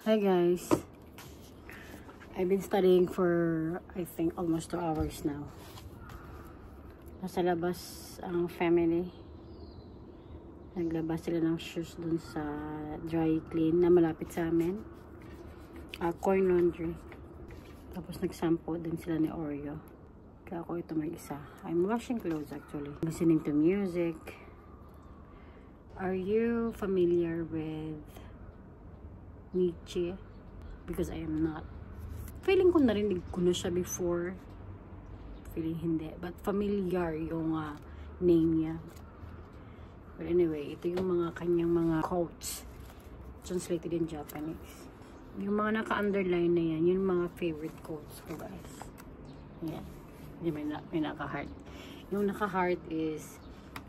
Hi guys, I've been studying for I think almost 2 hours now. Nasa labas ang family. Naglabas sila ng shoes dun sa dry clean na malapit sa amin. Coin laundry. Tapos nagsampo din sila ni Oreo. Kaya ako ito may isa. I'm washing clothes actually. Listening to music. Are you familiar with Nietzsche? Because I am not. Feeling ko narinig ko na siya before. Feeling hindi. But familiar yung name niya. But anyway, ito yung mga kanyang mga quotes. Translated in Japanese. Yung mga naka-underline na yan, yung mga favorite quotes ko guys. Yan. May naka-heart. Yung naka-heart is,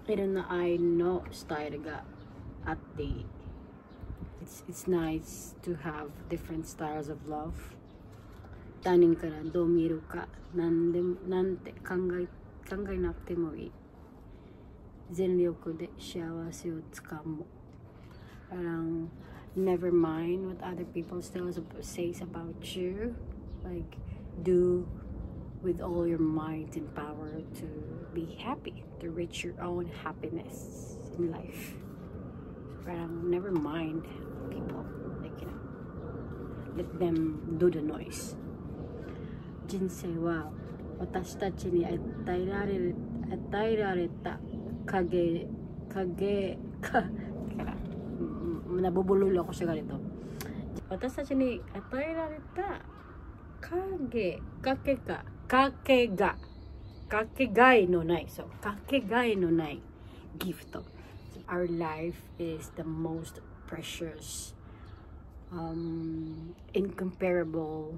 ilan na I know style ga at the it's nice to have different styles of love. Tanin kara do miru ka nante kangai nakute mo ii. Zenryoku de shiawase o tsukamu. Parang never mind what other people says about you. Like do with all your might and power to be happy, to reach your own happiness in life. So parang never mind people, like, you know, let them do the noise. Jinsei wa watashi tachi ni atairareta nabubulol ako siya ganito. Watashi tachi ni atairareta kakegai no nai. So kakegai no nai gift. Our life is the most precious, incomparable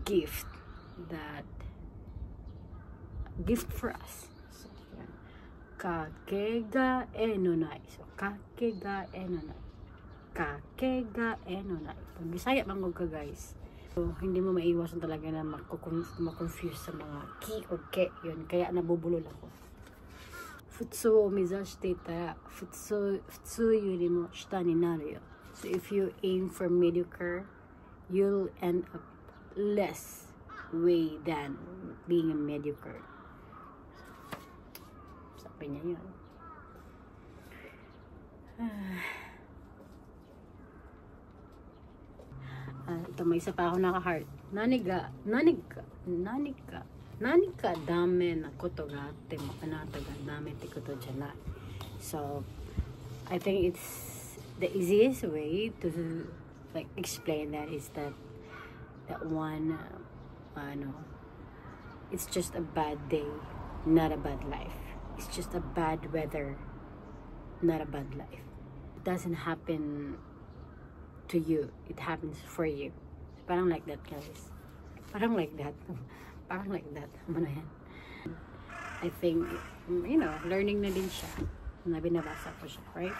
gift for us. So, kakegai no nai. So kakegai no nai. Kakegai no nai. Pag Bisaya mangog ka guys. So, hindi mo maiwasan talaga na makonfuse sa mga ki o ke. Yun, kaya nabubulol ako. Futsu o mizashite ita, futsu yuri mo shita ni naru yo. So, if you aim for mediocre, you'll end up less way than being a mediocre. Sabi niya yun. Ito, may isa pa ako naka-heart. Nanika dame na koto ga atte mo anata ga dame te koto janai. So I think it's the easiest way to like explain that is that one it's just a bad day, not a bad life. It's just a bad weather, not a bad life. It doesn't happen to you, it happens for you. Parang like that guys. Parang like that. Ano yan? I think, you know, learning na din siya. Na binabasa ko siya, right?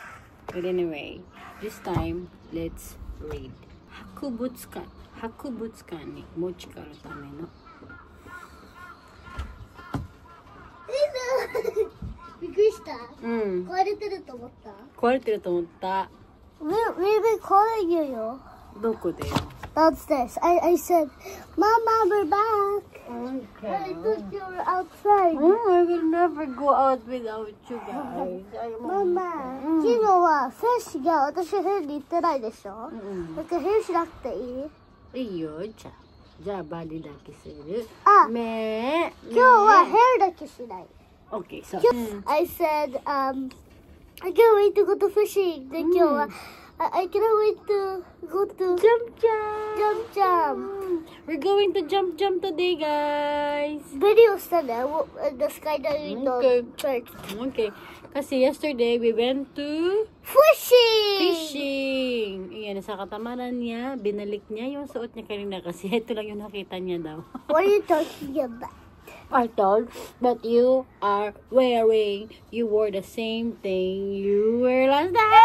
But anyway, this time, let's read. Hakubutsukan ni Mochika no tame no. びっくりした。壊れてると思った。壊れてると思った。We've been calling you, yo. どこでよ Downstairs. I said, Mama, we're back. Okay. I thought you were outside. I will never go out without you guys. Mama, 昨日はフェッシが私部屋に行ってないでしょ。だから部屋しなくていい？いいよ、じゃあバディだけする。あ、今今日は部屋だけしない。Okay, so I said, I can't wait to go to fishing. Then 今日はI cannot wait to go to jump. We're going to jump today, guys. Videoしたね。The skydiving church. Okay. Kasi yesterday we went to fishing. Iyan, sa katamaran niya, binalik niya yung suot niya kanina kasi ito lang yung nakita niya daw. What are you talking about? I thought that you wore the same thing you wore last time.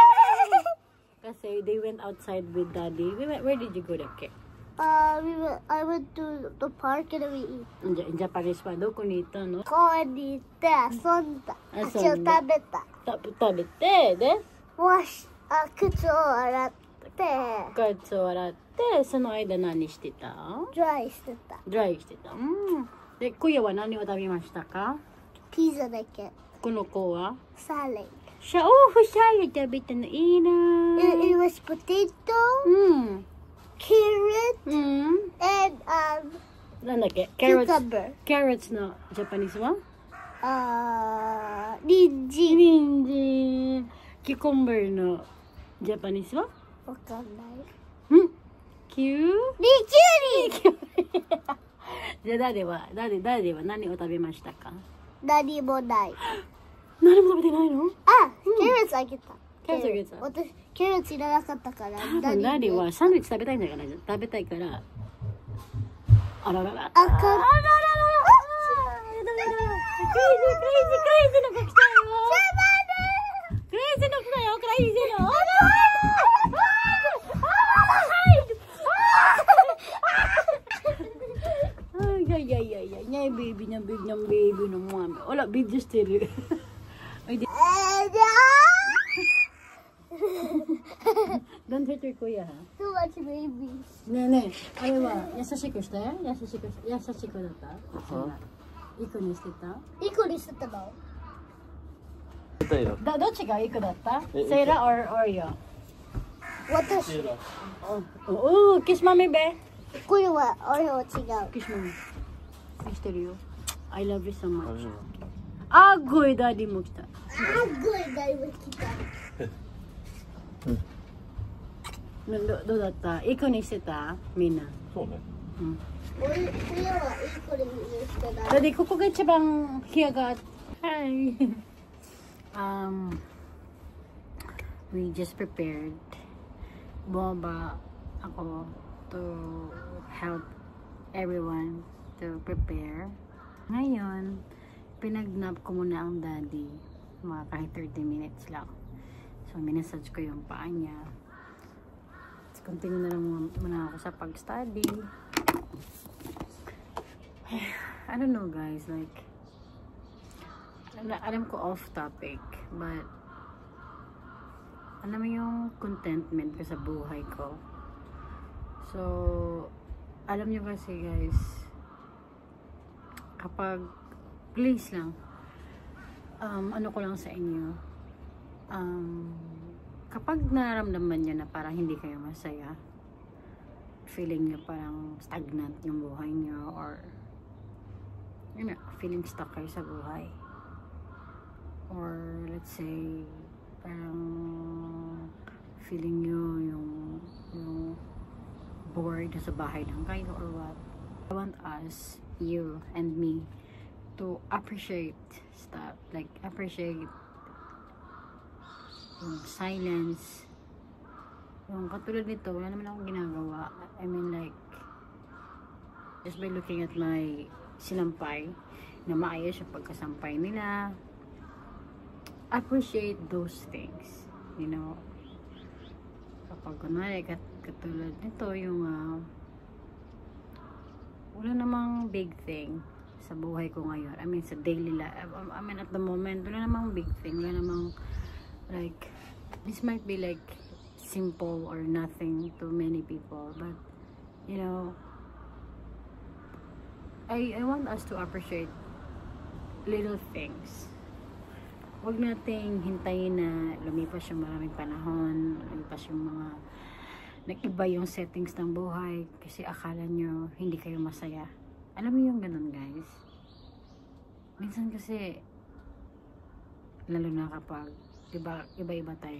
Kasi they went outside with daddy. Where did you go, Dake? I went to the park and we eat. In Japanese pa, do kunita, no? 公園に行って遊んだ。足を食べた。食べて、で靴を洗った。て、カツを洗って、その間何してた？ドライしてた。ドライしてた。で、今夜は何を食べましたか？ピザだけ。この子は？サラダ。シャオフシャイ食べたのいいな。It was potato, うん。 carrot, うん。 and なんだっけ？キャロッツ。 cucumber. キャロッツのジャパニーズは？人参。人参。キュコンバーのジャパニーズは？わかんない。キュー？キュウリ。じゃあ誰は何を食べましたか？何もない。何も食べてないの？あ、キャロッツあげた。キャロッツあげた。私、キャロッツいらなかったから。ダディはサンドイッチ食べたいんだから、食べたいから。あららら。あかん。クレイジーの子来たよ。クレイジーの子来たよ、クレイジーの。Niya baby ng baby ng mami. Wala, video still. Ay, di. Don't hurt your kuya, ha? Too much babies. Ne. あれは優しくして。優しくだったいくにしてたいくにしてたの？どっちがいくだったセイラ or Oreo? 私。キスマミべ。これは俺は違う。キスマミ。してるよ。I love you so much. あっごいダディも来た。あっごいダディも来た。どうだった？いくにしてた？みんな。そうね。俺はいい子にしてない。だってここが一番部屋が。はい。We just prepared. Bumaba ako to help everyone to prepare. Ngayon, pinagnap ko muna ang daddy. Mga kahit 30 minutes lang. So, minessage ko yung paa niya. Continue na lang muna ako sa pag-study. I don't know guys, like alam ko off topic, but alam mo yung contentment ko sa buhay ko. So, alam nyo kasi guys, kapag please lang, ano ko lang sa inyo, kapag nararamdaman nyo na parang hindi kayo masaya, feeling nyo parang stagnant yung buhay nyo, or yun na, feeling stuck kayo sa buhay, or let's say parang feeling nyo yung bored sa bahay lang kayo or what, I want us, you and me, to appreciate stuff, like appreciate yung silence, yung katulad nito, wala naman akong ginagawa. I mean like, just by looking at my sinampay, na maayos yung pagkasampay nila, appreciate those things, you know. Kapag kunwari, katulad nito, yung wala namang big thing sa buhay ko ngayon. I mean, sa daily life, I mean, at the moment, wala namang big thing, wala namang like, this might be like simple or nothing to many people, but you know, I want us to appreciate little things. Huwag nating hintayin na lumipas yung maraming panahon, lumipas yung mga nag-iba yung settings ng buhay kasi akala nyo hindi kayo masaya. Alam mo yung ganun guys, minsan kasi lalo na kapag diba, iba-iba tayo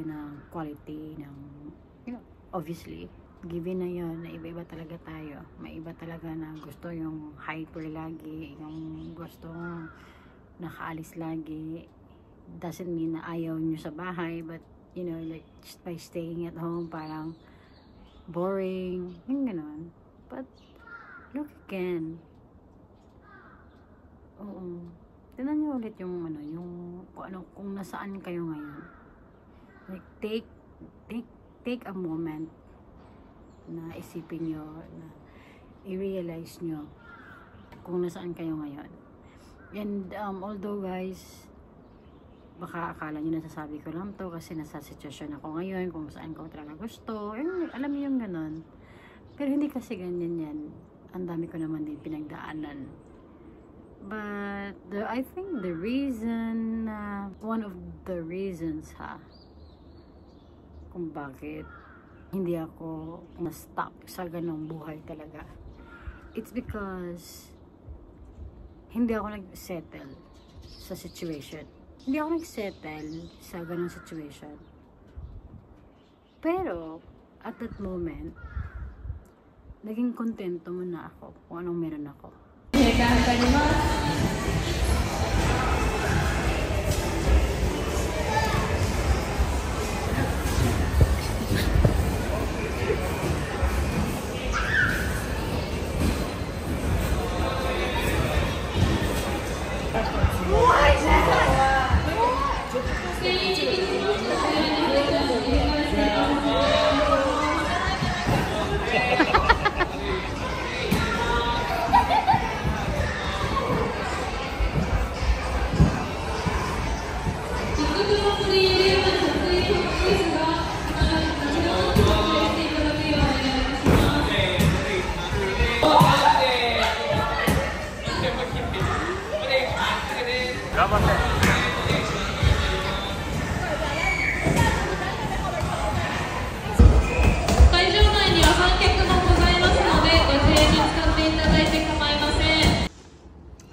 ng quality ng, you know, obviously given na yun na iba-iba talaga tayo. May iba talaga na gusto yung hyper lagi, yung gusto nakaalis lagi. Doesn't mean na ayaw nyo sa bahay, but you know, like just by staying at home parang boring, yung ganun. But look again, oo, tingnan nyo ulit yung ano, yung kung nasaan kayo ngayon. Like take a moment na isipin nyo, na i-realize nyo kung nasaan kayo ngayon. And although guys, baka akala nyo nasasabi ko lang to kasi nasa sitwasyon ako ngayon kung saan ko talaga gusto. Alam niyo yung ganon. Pero hindi kasi ganyan yan. Ang dami ko naman din pinagdaanan. But I think the reason, one of the reasons kung bakit hindi ako na-stop sa ganong buhay talaga, it's because hindi ako nag-settle sa situation. Hindi ako nag-settle sa ganong situation. Pero, at that moment, naging kontento muna ako kung anong meron ako.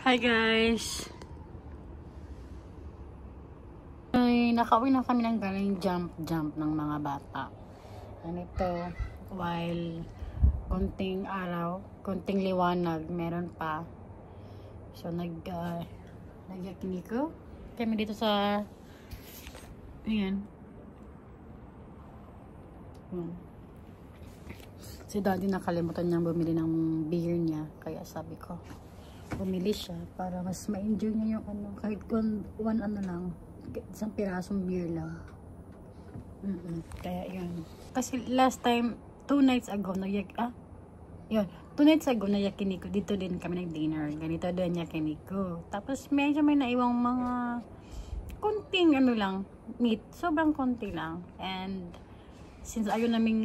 Hi guys! Ay, nakauwi na kami ng galing jump ng mga bata. Ganito, while konting araw, konting liwanag, meron pa. So, nagyakiniko kami dito sa ayan. Si daddy nakalimutan niyang bumili ng beer niya. Kaya sabi ko, bumili siya para mas ma-enjoy niya yung ano, kahit one ano lang, isang pirasong beer lang. Kaya yun. Kasi last time, 2 nights ago, yun, 2 nights ago na yakiniko, dito din kami nag-dinner. Ganito din yakiniko. Tapos medyo may naiwang mga konting ano lang, meat. Sobrang konti lang. And since ayaw namin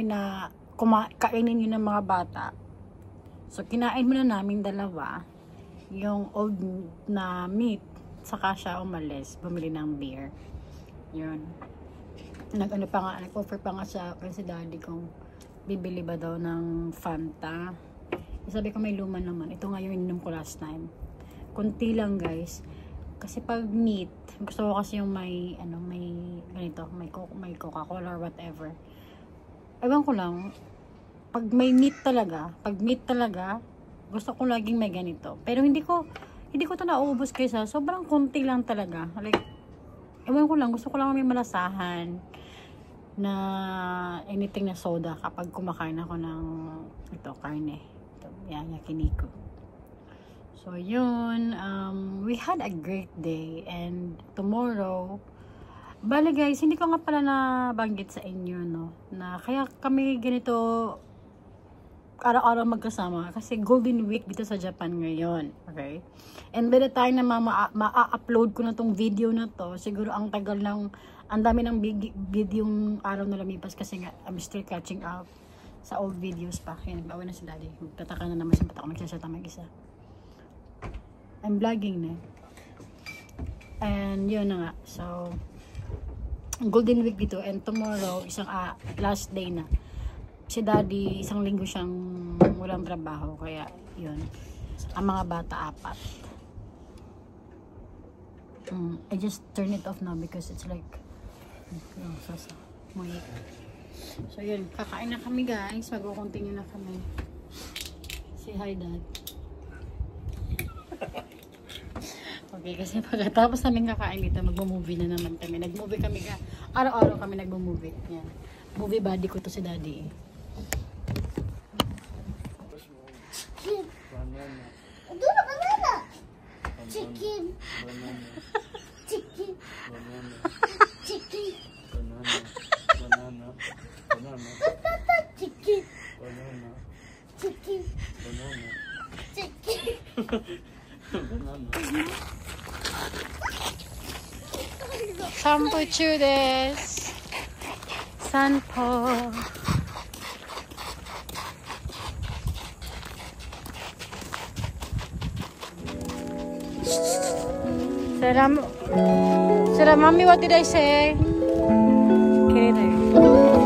na kainin yun ng mga bata. So kinain muna namin dalawa yung old na meat. Saka siya umalis, bumili ng beer. Yun. Nag-offer pa nga sa si daddy kung bibili ba daw ng Fanta. Sabi ko may luma naman. Ito nga yung ininom ko last time. Kunti lang guys. Kasi pag meat, gusto ko kasi yung may ganito, may Coca-Cola or whatever. Ewan ko lang, pag meat talaga, gusto ko laging may ganito. Pero hindi ko ito nauubos kaysa sobrang konti lang talaga. Like, ewan ko lang, gusto ko lang may malasahan na anything na soda kapag kumakain ako ng karne. Yan, yakiniko. So, yun. We had a great day. And tomorrow, bale guys, hindi ko nga pala nabanggit sa inyo, no? Na kaya kami ganito araw-araw magkasama. Kasi Golden Week dito sa Japan ngayon. Okay? And by the time na ma-upload ko na tong video na to, siguro ang tagal ng ang dami ng video yung araw na lumipas kasi nga I'm still catching up sa old videos pa. Yan, bawi na si daddy. Magtataka na naman siya ba't ako magsasata mag-isa. I'm vlogging na. And yun na nga. So, Golden Week dito. And tomorrow, isang last day na. Si daddy, isang linggo siyang walang trabaho. Kaya, yun. Ang mga bata 4. I just turn it off now because it's like so yun, kakain na kami guys, mag-continue na kami. Say hi dad. Okay, kasi pagkatapos namin kakain dito, mag-movie na naman kami. Nag-movie kami araw-araw kami nag-movie. Yan, movie buddy ko to si daddy. Banana. Chicken. Chicken. Chicken. Banana. Chicken. Banana. Chicken. Banana. Chicken. Banana. 散歩中です。散歩。Sarah, mommy, what did I say? Okay, there.